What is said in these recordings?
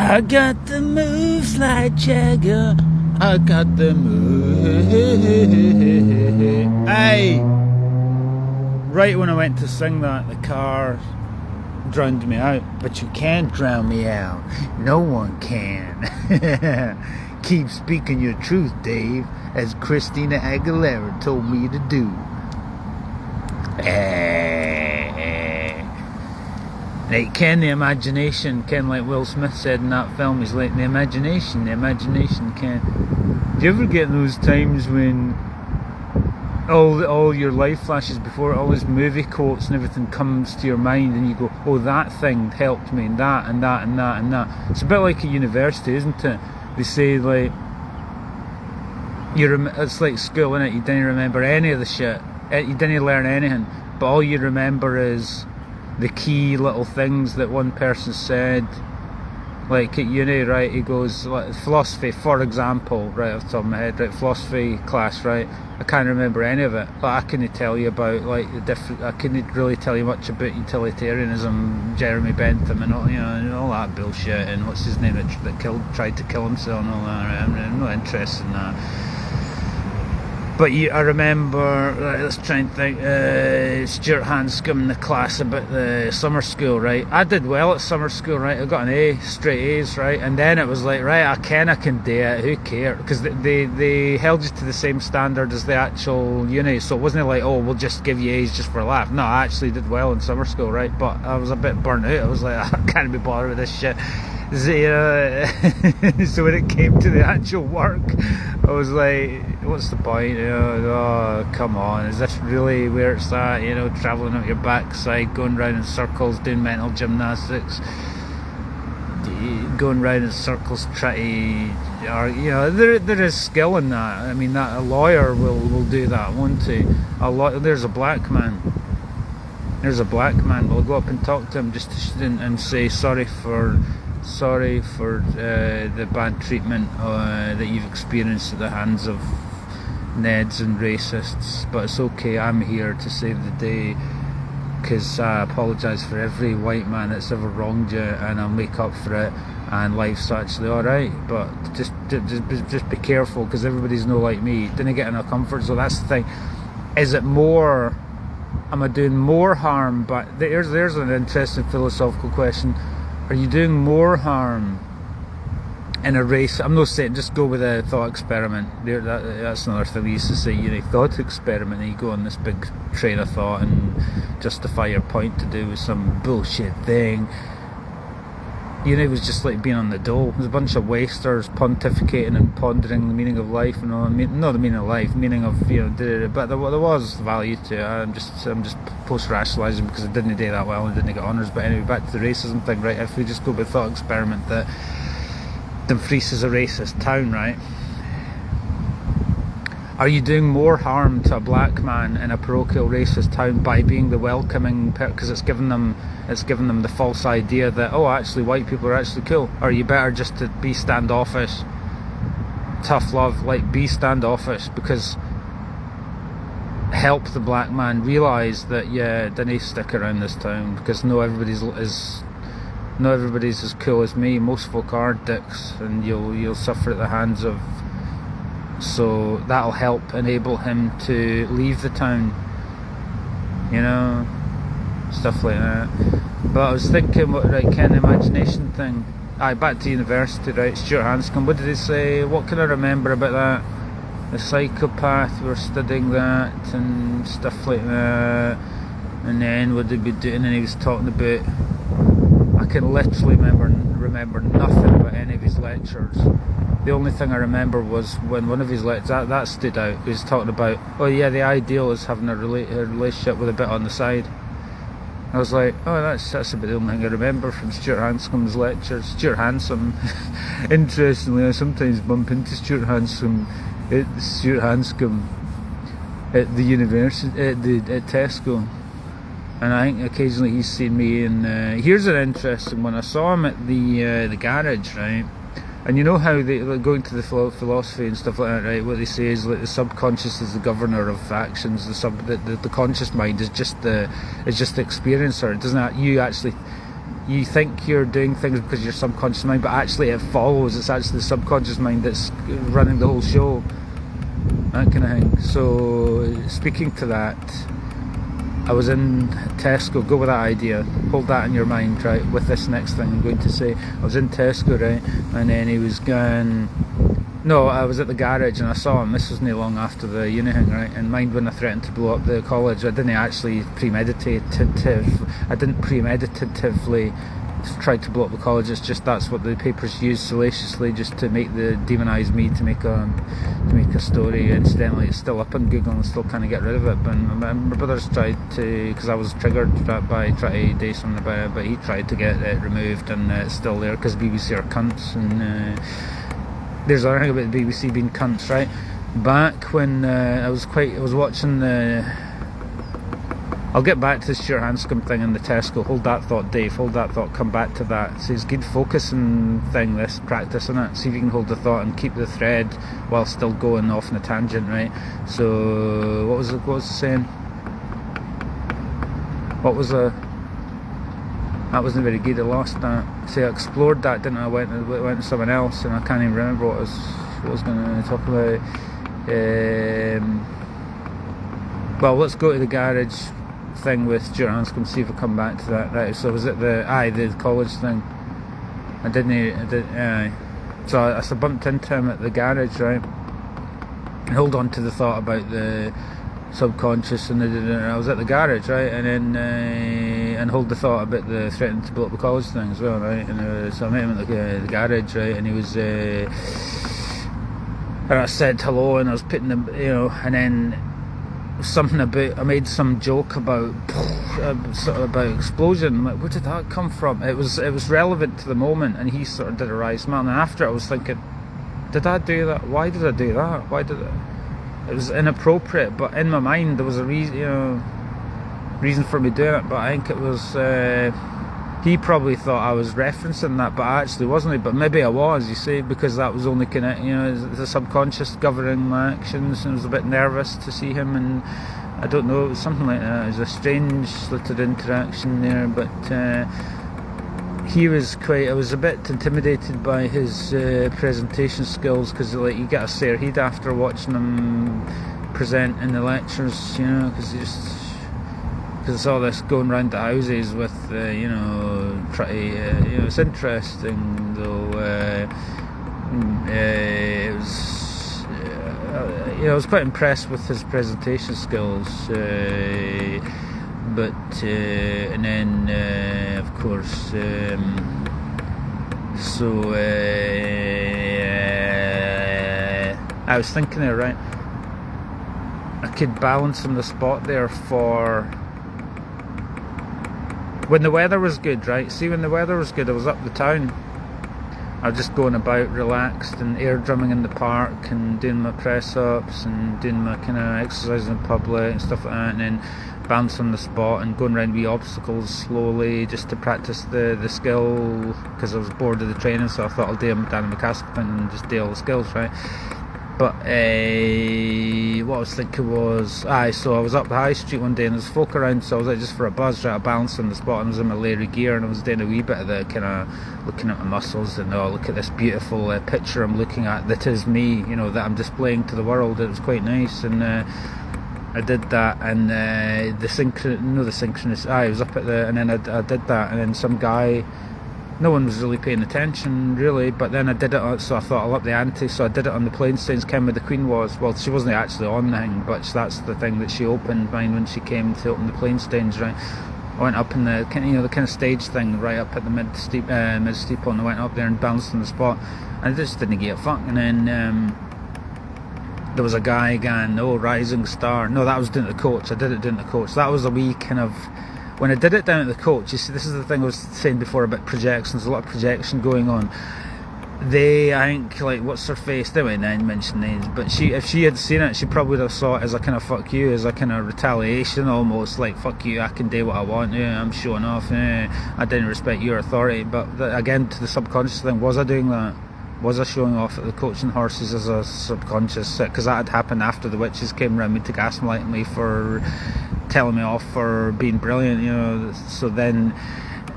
I got the moves like Jagger. I got the moves. Hey! Right when I went to sing that, the car drowned me out. But you can't drown me out. No one can. Keep speaking your truth, Dave, as Christina Aguilera told me to do. Like Ken, the imagination, Ken, like Will Smith said in that film, he's like the imagination, Ken. Do you ever get those times when all your life flashes before, all these movie quotes and everything comes to your mind, and you go, oh, that thing helped me, and that, and that, and that, and that. It's a bit like at university, isn't it? They say, like, it's like school, innit? You didn't remember any of the shit. You didn't learn anything, but all you remember is the key little things that one person said. Like at uni, right, he goes, like, philosophy, for example, right off the top of my head, right, philosophy class, right, I can't remember any of it. Like, I couldn't tell you about, like, the different, I couldn't really tell you much about utilitarianism, Jeremy Bentham and all, you know, and all that bullshit, and what's his name that tried to kill himself and all that, right? I'm not interested in that. But I remember, let's try and think, Stuart Hanscom in the class about the summer school, right? I did well at summer school, right? I got an A, straight A's, right? And then it was like, right, I can do it, who cares? Because they held you to the same standard as the actual uni, so it wasn't like, oh, we'll just give you A's just for a laugh. No, I actually did well in summer school, right? But I was a bit burnt out. I was like, I can't be bothered with this shit. So when it came to the actual work, I was like, what's the point? You know, oh, come on, is this really where it's at? You know, travelling up your backside, going round in circles, doing mental gymnastics, going round in circles, trying to, or, you know, there is skill in that. I mean, that a lawyer will do that, won't he? There's a black man. We'll go up and talk to him just and say sorry for the bad treatment that you've experienced at the hands of Neds and racists, but it's okay, I'm here to save the day, because I apologise for every white man that's ever wronged you, and I'll make up for it, and life's actually alright. But just be careful, because everybody's no like me. Didn't get enough comfort. So that's the thing. Is it more, am I doing more harm? But there's an interesting philosophical question. Are you doing more harm in a race? I'm not saying, just go with a thought experiment. That's another thing we used to say, you know, thought experiment, and you go on this big train of thought and justify your point to do with some bullshit thing. You know, it was just like being on the dole. There's a bunch of wasters pontificating and pondering the meaning of life, and all. Not the meaning of life, meaning of, you know, but there was value to it. I'm just post-rationalising because I didn't do that well and didn't get honours. But anyway, back to the racism thing, right? If we just go with thought experiment that Dumfries is a racist town, right? Are you doing more harm to a black man in a parochial racist town by being the welcoming, because it's given them the false idea that, oh, actually white people are actually cool? Or are you better just to be standoffish? Tough love, like, be standoffish, because help the black man realise that, yeah, didn't stick around this town, because not everybody's as cool as me. Most folk are dicks, and you'll suffer at the hands of. So that'll help enable him to leave the town, you know, stuff like that. But I was thinking, right, Ken, the imagination thing. Back to university, right? Stuart Hanscom, what did he say? What can I remember about that? The psychopath, we were studying that and stuff like that. And then what did we do? And then he was talking about, I can literally remember nothing about any of his lectures. The only thing I remember was when one of his lectures, that stood out. He was talking about, oh yeah, the ideal is having a relationship with a bit on the side. I was like, oh, that's about the only thing I remember from Stuart Hanscom's lectures. Stuart Hanscom, interestingly, I sometimes bump into Stuart Hanscom at the university, at Tesco. And I think occasionally he's seen me, and here's an interesting one. I saw him at the garage, right? And you know how they, like, going to the philosophy and stuff like that, right? What they say is, like, the subconscious is the governor of actions. The conscious mind is just the experiencer. It doesn't. you think you're doing things because your subconscious mind, but actually it follows. It's actually the subconscious mind that's running the whole show, that kind of thing. So speaking to that, I was in Tesco. Go with that idea, hold that in your mind, right, with this next thing I'm going to say. I was in Tesco, right, and then he was going, no, I was at the garage and I saw him. This was not long after the uni thing, right? And mind when I threatened to blow up the college, I didn't actually premeditatively try to blow up the college. It's just that's what the papers used salaciously, just to demonise me, to make a story. Incidentally, it's still up on Google and still kind of get rid of it. But my brothers tried to, because I was triggered by trying to do something about it, but he tried to get it removed, and it's still there because BBC are cunts. And there's another thing about the BBC being cunts, right? Back when I was watching I'll get back to the Stuart Hanscom thing in the Tesco. Hold that thought, Dave. Hold that thought. Come back to that. So it's good focusing thing, this practice, isn't it? See if you can hold the thought and keep the thread while still going off on a tangent, right? So what was the saying? That wasn't very good. I lost that. See, I explored that, didn't I? I went to someone else, and I can't even remember what I was going to talk about. Well, let's go to the garage thing with Stuart Hanscom, see if I come back to that. Right, so I was at the college thing. I didn't. So I bumped into him at the garage, right? And hold on to the thought about the subconscious, and I was at the garage, right? And then and hold the thought about the threatening to blow up the college thing as well, right? And so I met him at the garage, right? And he was and I said hello, and I was putting them, and then something about, I made some joke about about explosion. Like, where did that come from? It was relevant to the moment, and he sort of did a wry smile. And after, I was thinking, did I do that? Why did I do that? Why did it was inappropriate, but in my mind there was a reason for me doing it. But I think it was he probably thought I was referencing that, but I actually wasn't. But maybe I was, you see, because that was only the subconscious governing my actions, and I was a bit nervous to see him, and I don't know, it was something like that. It was a strange little interaction there, but I was a bit intimidated by his presentation skills, because you get a sore head after watching him present in the lectures, because it's all this going round the houses with, it's interesting though. It was, I was quite impressed with his presentation skills, but and then of course, I was thinking there, right, I could balance on the spot there for when the weather was good, right? See, when the weather was good, I was up the town. I was just going about relaxed and air drumming in the park and doing my press ups and doing my kind of exercise in public and stuff like that, and then bouncing on the spot and going around wee obstacles slowly just to practice the skill, because I was bored of the training, so I thought I'll do a Danny McCaskill thing and just do all the skills, right? But what I was thinking was, so I was up the high street one day and there's folk around, so I was like, just for a buzz, right, I balanced on the spot, and I was in my Larry gear, and I was doing a wee bit of the kind of looking at my muscles and look at this beautiful picture I'm looking at that is me, that I'm displaying to the world. It was quite nice, and I did that, and I was up at and then I did that, and then some guy, no one was really paying attention, really, but then I did it, so I thought I'll up the ante, so I did it on the plane stage, came where the Queen was. Well, she wasn't actually on the thing, but that's the thing that she opened mine when she came to open the plane stage, right? I went up in the kind of stage thing, right up at the mid steeple, and I went up there and bounced on the spot, and I just didn't give a fuck. And then there was a guy going, rising star. No, that was down at the coach. I did it down at the coach. That was a wee kind of, when I did it down at the coach, you see, this is the thing I was saying before about projections. There's a lot of projection going on. I think, like, what's her face? They won't mention names, but if she had seen it, she probably would have saw it as a kind of fuck you, as a kind of retaliation, almost like, fuck you, I can do what I want, I'm showing off, I didn't respect your authority. But again, to the subconscious thing, was I doing that? Was I showing off at the coaching horses as a subconscious? Because that had happened after the witches came round me to gaslight me for telling me off for being brilliant, so then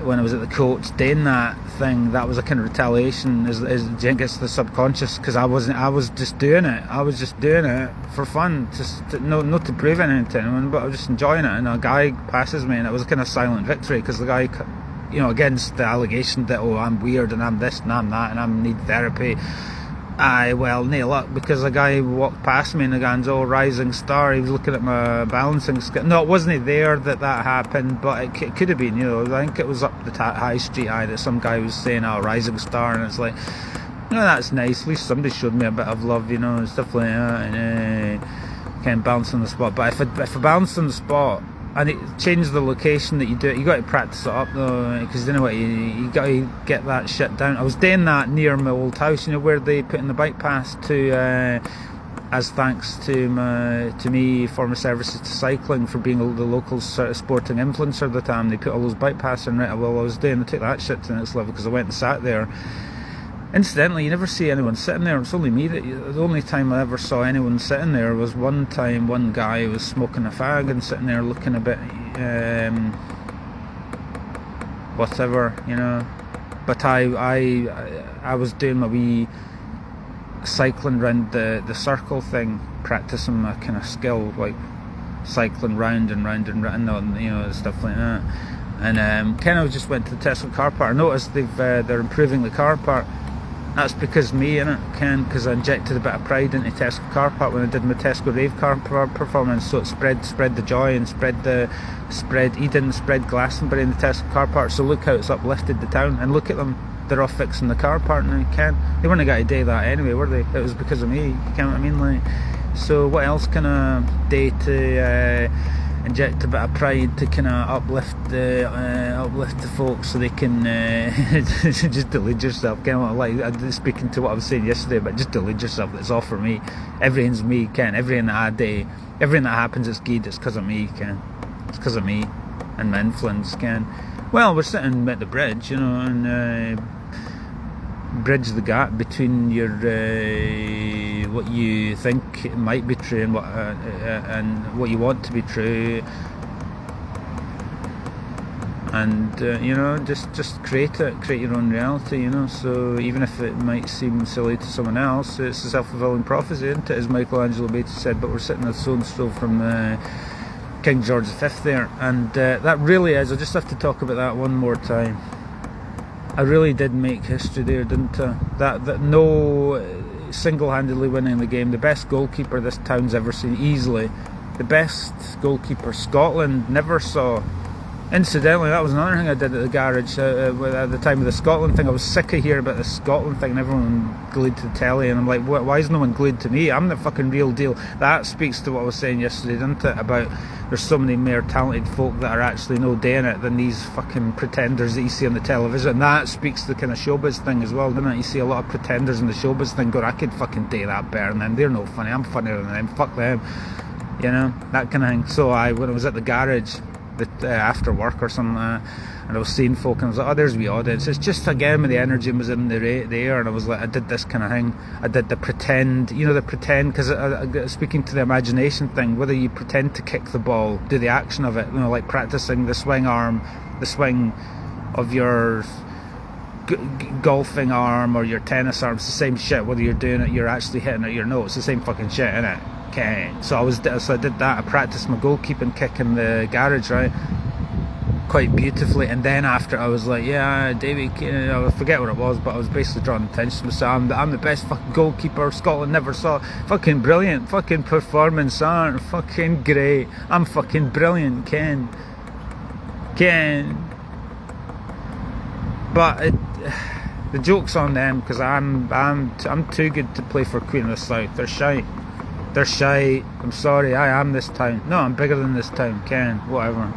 when I was at the coach doing that thing, that was a kind of retaliation. Do you think it's the subconscious? Because I was just doing it. I was just doing it for fun, not to prove anything to anyone, but I was just enjoying it. And a guy passes me, and it was a kind of silent victory, because the guy, against the allegation that, oh, I'm weird and I'm this and I'm that and I need therapy. Well, no luck, because a guy walked past me and the guy's all rising star. He was looking at my balancing scale. No, it wasn't there that happened, but it could have been. I think it was up the high street that some guy was saying, "Oh, rising star," and it's like, that's nice. At least somebody showed me a bit of love, and stuff like that. And can't balance on the spot. But if I balance on the spot, and it changes the location that you do it, you got to practice it up though, because you know what, you got to get that shit down. I was doing that near my old house, where they put in the bike paths to as thanks to me for my services to cycling, for being the local sort of sporting influencer at the time. They put all those bike paths in, right? Well, I took that shit to the next level, because I went and sat there. Incidentally, you never see anyone sitting there. It's only me the only time I ever saw anyone sitting there was one time. One guy was smoking a fag and sitting there looking a bit whatever, But I was doing my wee cycling round the circle thing, practicing my kind of skill, like cycling round and round and round, and stuff like that. And kind of just went to the Tesco car park. I noticed they're improving the car park. That's because me, because I injected a bit of pride into Tesco car park when I did my Tesco rave car park performance, so it spread the joy and spread Eden, spread Glastonbury in the Tesco car park. So look how it's uplifted the town, and look at them, they're all fixing the car park now. They weren't going to do that anyway, were they? It was because of me, you know what I mean? Like, so what else can I do to inject a bit of pride to kind of uplift the folks, so they can just delude yourself, speaking to what I was saying yesterday, but just delude yourself that it's all for me, everything's me, everything that I do, everything that happens is good, it's because of me, it's because of me and my influence. Well, we're sitting at the bridge, and bridge the gap between your what you think it might be true and what you want to be true, and just create your own reality, so even if it might seem silly to someone else, it's a self-fulfilling prophecy, isn't it, as Michelangelo Beatty said. But we're sitting at so and so from King George V there, and that really is, I just have to talk about that one more time. I really did make history there, didn't I? That no single-handedly winning the game, the best goalkeeper this town's ever seen, easily the best goalkeeper Scotland never saw. Incidentally, that was another thing I did at the garage at the time of the Scotland thing. I was sick of hearing about the Scotland thing, and everyone glued to the telly, and I'm like, why is no one glued to me? I'm the fucking real deal. That speaks to what I was saying yesterday, didn't it, about there's so many more talented folk that are actually doing it than these fucking pretenders that you see on the television. And that speaks to the kind of showbiz thing as well, doesn't it? You see a lot of pretenders in the showbiz thing going, I could fucking do that better than them, they're no funny, I'm funnier than them, fuck them, that kind of thing. So when I was at the garage after work or something, and I was seeing folk, and I was like, oh, there's wee audience. It's just, again, when the energy was in the air, and I was like, I did this kind of thing. I did the pretend, because speaking to the imagination thing, whether you pretend to kick the ball, do the action of it, like practicing the swing arm, the swing of your golfing arm or your tennis arm, it's the same shit. Whether you're doing it, you're actually hitting it, it's the same fucking shit, innit? Okay, so I did that. I practiced my goalkeeping kick in the garage, right, quite beautifully. And then after, I was like, yeah, Davey, I forget what it was, but I was basically drawing attention to myself. I'm the best fucking goalkeeper Scotland never saw. Fucking brilliant, fucking performance, aren't fucking great. I'm fucking brilliant, Ken. But the joke's on them, because I'm too good to play for Queen of the South. They're shy. I'm sorry, I am this town. No, I'm bigger than this town, Ken. Whatever.